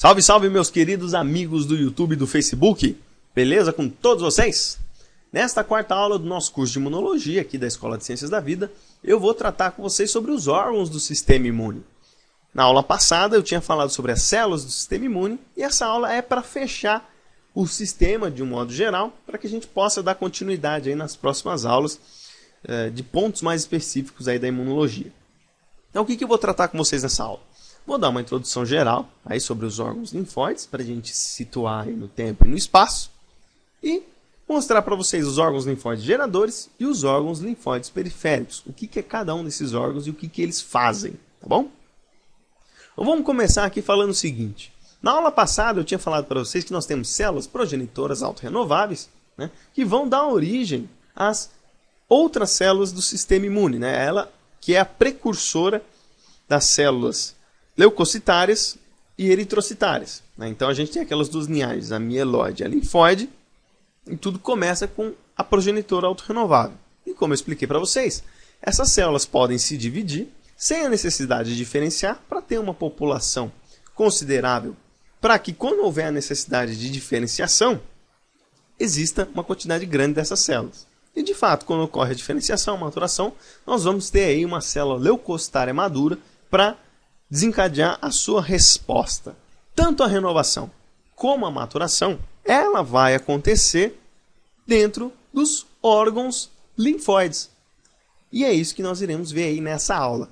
Salve, salve, meus queridos amigos do YouTube e do Facebook. Beleza com todos vocês? Nesta quarta aula do nosso curso de Imunologia aqui da Escola de Ciências da Vida, eu vou tratar com vocês sobre os órgãos do sistema imune. Na aula passada eu tinha falado sobre as células do sistema imune e essa aula é para fechar o sistema de um modo geral, para que a gente possa dar continuidade aí nas próximas aulas de pontos mais específicos aí da imunologia. Então o que eu vou tratar com vocês nessa aula? Vou dar uma introdução geral aí sobre os órgãos linfóides, para a gente se situar aí no tempo e no espaço, e mostrar para vocês os órgãos linfóides geradores e os órgãos linfóides periféricos, o que é cada um desses órgãos e o que eles fazem, tá bom? Então vamos começar aqui falando o seguinte. Na aula passada eu tinha falado para vocês que nós temos células progenitoras autorrenováveis, né, que vão dar origem às outras células do sistema imune, né, ela que é a precursora das células leucocitárias e eritrocitárias, né? Então a gente tem aquelas duas linhagens, a mieloide e a linfóide, e tudo começa com a progenitora autorrenovável. E como eu expliquei para vocês, essas células podem se dividir sem a necessidade de diferenciar para ter uma população considerável, para que quando houver a necessidade de diferenciação, exista uma quantidade grande dessas células. E de fato, quando ocorre a diferenciação, a maturação, nós vamos ter aí uma célula leucocitária madura para desencadear a sua resposta. Tanto a renovação como a maturação, ela vai acontecer dentro dos órgãos linfóides. E é isso que nós iremos ver aí nessa aula.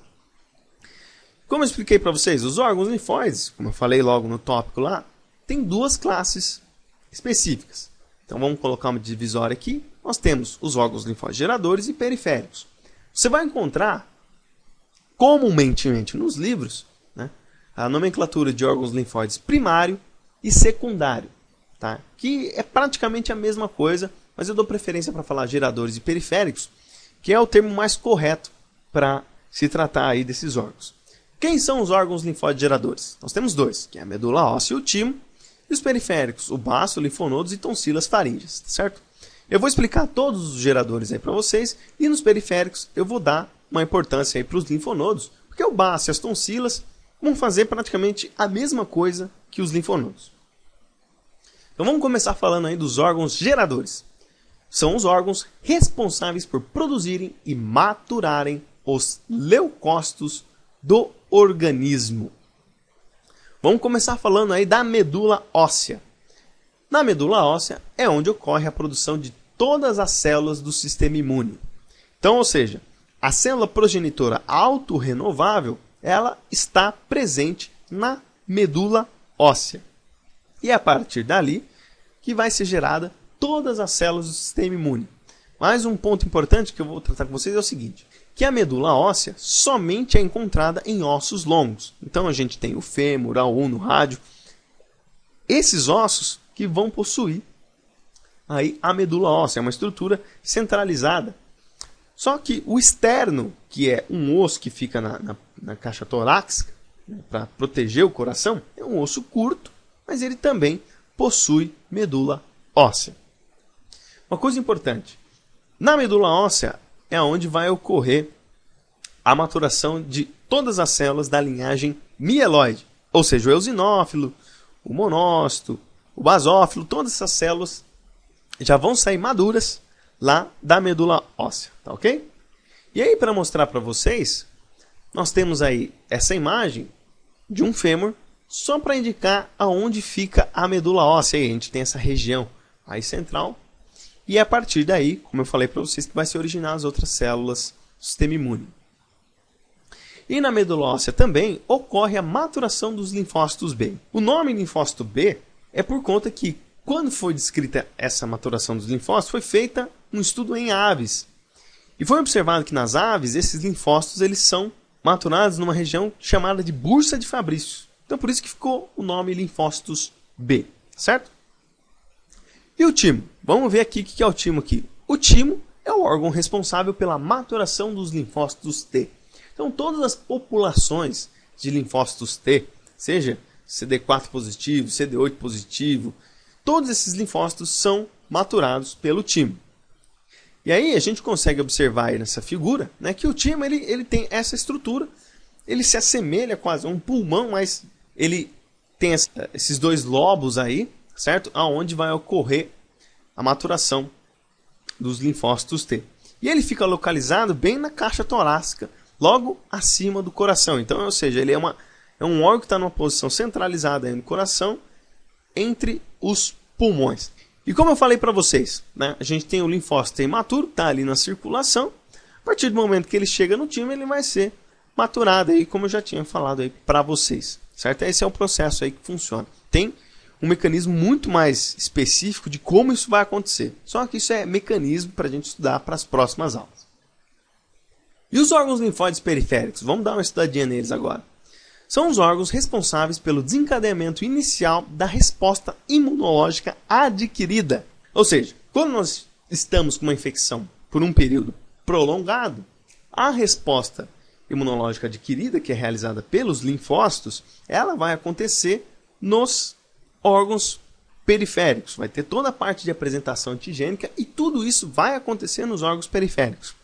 Como eu expliquei para vocês, os órgãos linfóides, como eu falei logo no tópico lá, tem duas classes específicas. Então vamos colocar uma divisória aqui. Nós temos os órgãos linfóides geradores e periféricos. Você vai encontrar comumente nos livros, né, a nomenclatura de órgãos linfóides primário e secundário, tá? Que é praticamente a mesma coisa, mas eu dou preferência para falar geradores e periféricos, que é o termo mais correto para se tratar aí desses órgãos. Quem são os órgãos linfóides geradores? Nós temos dois, que é a medula óssea e o timo, e os periféricos, o baço, linfonodos e tonsilas faríngeas, certo? Eu vou explicar todos os geradores aí para vocês, e nos periféricos eu vou dar uma importância aí para os linfonodos, porque o baço e as tonsilas vão fazer praticamente a mesma coisa que os linfonodos. Então vamos começar falando aí dos órgãos geradores. São os órgãos responsáveis por produzirem e maturarem os leucócitos do organismo. Vamos começar falando aí da medula óssea. Na medula óssea é onde ocorre a produção de todas as células do sistema imune. Então, ou seja, a célula progenitora autorrenovável, ela está presente na medula óssea. E é a partir dali que vai ser gerada todas as células do sistema imune. Mas um ponto importante que eu vou tratar com vocês é o seguinte, que a medula óssea somente é encontrada em ossos longos. Então a gente tem o fêmur, a ulno, o rádio. Esses ossos que vão possuir aí a medula óssea, é uma estrutura centralizada. Só que o externo, que é um osso que fica na caixa torácica, né, para proteger o coração, é um osso curto, mas ele também possui medula óssea. Uma coisa importante, na medula óssea é onde vai ocorrer a maturação de todas as células da linhagem mieloide, ou seja, o eosinófilo, o monócito, o basófilo, todas essas células já vão sair maduras lá da medula óssea, tá ok? E aí, para mostrar para vocês, nós temos aí essa imagem de um fêmur, só para indicar aonde fica a medula óssea. Aí a gente tem essa região aí central, e é a partir daí, como eu falei para vocês, que vai se originar as outras células do sistema imune. E na medula óssea também ocorre a maturação dos linfócitos B. O nome linfócito B é por conta que, quando foi descrita essa maturação dos linfócitos, foi feita um estudo em aves. E foi observado que nas aves, esses linfócitos eles são maturados numa região chamada de bursa de Fabrício. Então por isso que ficou o nome linfócitos B, certo? E o timo? Vamos ver aqui o que é o timo aqui. O timo é o órgão responsável pela maturação dos linfócitos T. Então todas as populações de linfócitos T, seja CD4 positivo, CD8 positivo, todos esses linfócitos são maturados pelo timo. E aí a gente consegue observar aí nessa figura, né, que o timo ele tem essa estrutura, ele se assemelha quase a um pulmão, mas ele tem esses dois lobos aí, certo? Aonde vai ocorrer a maturação dos linfócitos T. E ele fica localizado bem na caixa torácica, logo acima do coração. Então, ou seja, ele é um órgão que está numa posição centralizada aí no coração, entre os pulmões. E como eu falei para vocês, né, a gente tem o linfócito T imaturo, está ali na circulação. A partir do momento que ele chega no time, ele vai ser maturado aí, como eu já tinha falado aí para vocês, certo? Esse é o processo aí que funciona. Tem um mecanismo muito mais específico de como isso vai acontecer. Só que isso é mecanismo para a gente estudar para as próximas aulas. E os órgãos linfóides periféricos? Vamos dar uma estudadinha neles agora. São os órgãos responsáveis pelo desencadeamento inicial da resposta imunológica adquirida. Ou seja, quando nós estamos com uma infecção por um período prolongado, a resposta imunológica adquirida, que é realizada pelos linfócitos, ela vai acontecer nos órgãos periféricos. Vai ter toda a parte de apresentação antigênica e tudo isso vai acontecer nos órgãos periféricos.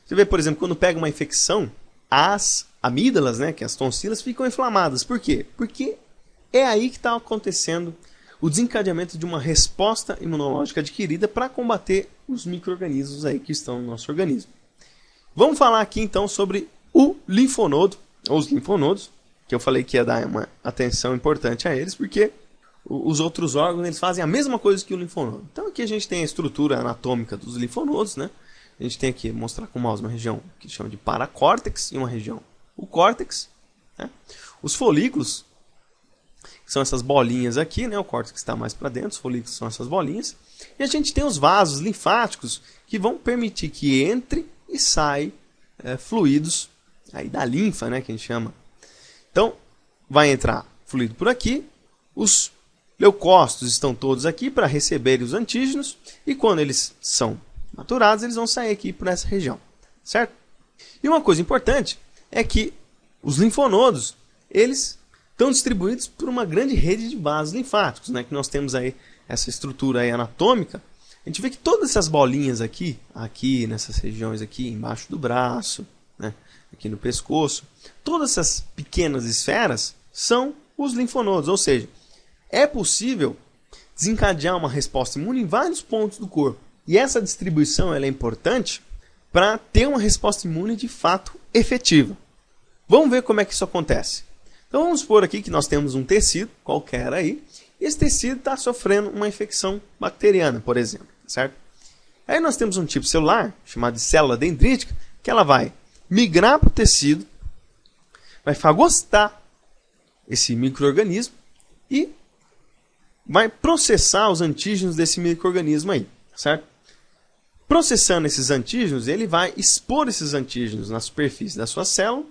Você vê, por exemplo, quando pega uma infecção, as amígdalas, né, que as tonsilas, ficam inflamadas. Por quê? Porque é aí que está acontecendo o desencadeamento de uma resposta imunológica adquirida para combater os micro-organismos aí que estão no nosso organismo. Vamos falar aqui então sobre o linfonodo, ou os linfonodos, que eu falei que ia dar uma atenção importante a eles, porque os outros órgãos eles fazem a mesma coisa que o linfonodo. Então aqui a gente tem a estrutura anatômica dos linfonodos, né? A gente tem aqui, mostrar com o mouse, uma região que chama de paracórtex e uma região, o córtex. Né? Os folículos, que são essas bolinhas aqui, né? O córtex está mais para dentro, os folículos são essas bolinhas. E a gente tem os vasos linfáticos que vão permitir que entre e saia fluidos aí da linfa, né? Que a gente chama. Então, vai entrar fluido por aqui, os leucócitos estão todos aqui para receber os antígenos e quando eles são maturados, eles vão sair aqui por essa região, certo? E uma coisa importante é que os linfonodos, eles estão distribuídos por uma grande rede de vasos linfáticos, né? Que nós temos aí essa estrutura aí anatômica. A gente vê que todas essas bolinhas aqui nessas regiões aqui, embaixo do braço, né? Aqui no pescoço, todas essas pequenas esferas são os linfonodos, ou seja, é possível desencadear uma resposta imune em vários pontos do corpo. E essa distribuição ela é importante para ter uma resposta imune de fato efetiva. Vamos ver como é que isso acontece. Então vamos supor aqui que nós temos um tecido qualquer aí, e esse tecido está sofrendo uma infecção bacteriana, por exemplo, certo? Aí nós temos um tipo celular, chamado de célula dendrítica, que ela vai migrar para o tecido, vai fagocitar esse micro-organismo e vai processar os antígenos desse micro-organismo aí, certo? Processando esses antígenos, ele vai expor esses antígenos na superfície da sua célula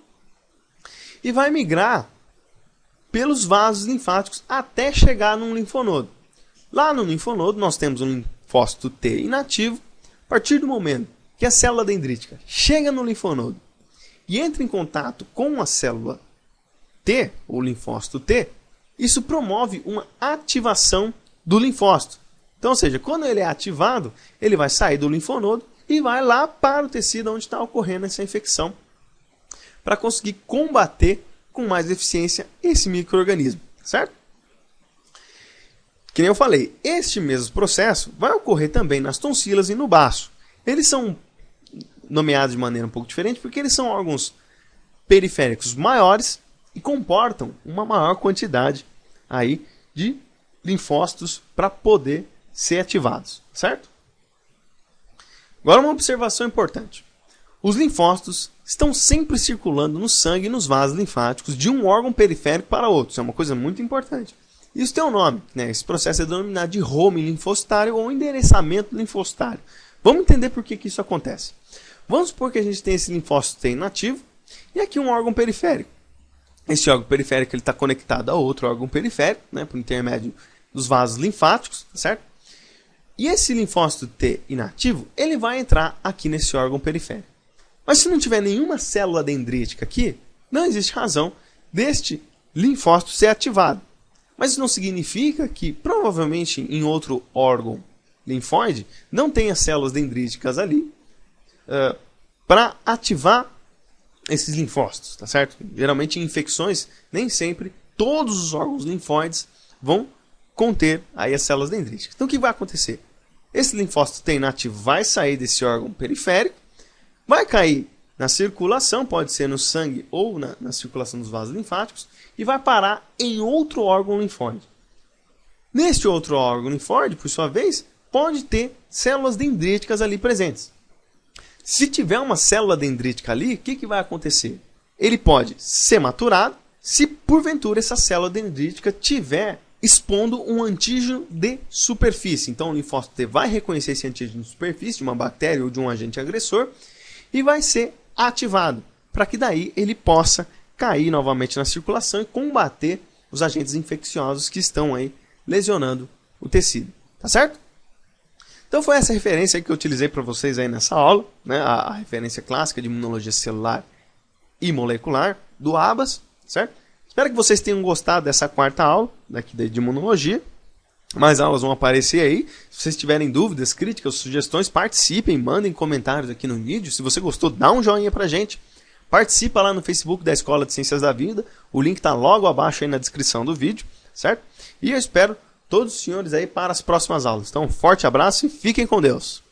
e vai migrar pelos vasos linfáticos até chegar num linfonodo. Lá no linfonodo nós temos um linfócito T inativo. A partir do momento que a célula dendrítica chega no linfonodo e entra em contato com a célula T, ou linfócito T, isso promove uma ativação do linfócito. Então, ou seja, quando ele é ativado, ele vai sair do linfonodo e vai lá para o tecido onde está ocorrendo essa infecção para conseguir combater com mais eficiência esse micro-organismo, certo? Que nem eu falei, este mesmo processo vai ocorrer também nas tonsilas e no baço. Eles são nomeados de maneira um pouco diferente porque eles são órgãos periféricos maiores e comportam uma maior quantidade aí de linfócitos para poder ser ativados, certo? Agora uma observação importante. Os linfócitos estão sempre circulando no sangue e nos vasos linfáticos de um órgão periférico para outro. Isso é uma coisa muito importante. Isso tem um nome, né? Esse processo é denominado de home linfocitário ou endereçamento linfocitário. Vamos entender por que isso acontece. Vamos supor que a gente tem esse linfócito T inativo e aqui um órgão periférico. Esse órgão periférico está conectado a outro órgão periférico, né, por intermédio dos vasos linfáticos, certo? E esse linfócito T inativo, ele vai entrar aqui nesse órgão periférico. Mas se não tiver nenhuma célula dendrítica aqui, não existe razão deste linfócito ser ativado. Mas isso não significa que, provavelmente, em outro órgão linfóide, não tenha células dendríticas ali para ativar esses linfócitos, tá certo? Geralmente em infecções, nem sempre todos os órgãos linfóides vão conter aí as células dendríticas. Então o que vai acontecer? Esse linfócito T inativo vai sair desse órgão periférico, vai cair na circulação, pode ser no sangue ou na circulação dos vasos linfáticos, e vai parar em outro órgão linfóide. Neste outro órgão linfóide, por sua vez, pode ter células dendríticas ali presentes. Se tiver uma célula dendrítica ali, o que vai acontecer? Ele pode ser maturado se porventura essa célula dendrítica tiver expondo um antígeno de superfície. Então o linfócito T vai reconhecer esse antígeno de superfície de uma bactéria ou de um agente agressor e vai ser ativado, para que daí ele possa cair novamente na circulação e combater os agentes infecciosos que estão aí lesionando o tecido. Tá certo? Então foi essa referência aí que eu utilizei para vocês aí nessa aula, né? A referência clássica de imunologia celular e molecular do ABAS, certo? Espero que vocês tenham gostado dessa quarta aula daqui de imunologia. Mais aulas vão aparecer aí. Se vocês tiverem dúvidas, críticas, sugestões, participem, mandem comentários aqui no vídeo. Se você gostou, dá um joinha pra gente. Participa lá no Facebook da Escola de Ciências da Vida. O link está logo abaixo aí na descrição do vídeo, certo? E eu espero todos os senhores aí para as próximas aulas. Então, um forte abraço e fiquem com Deus.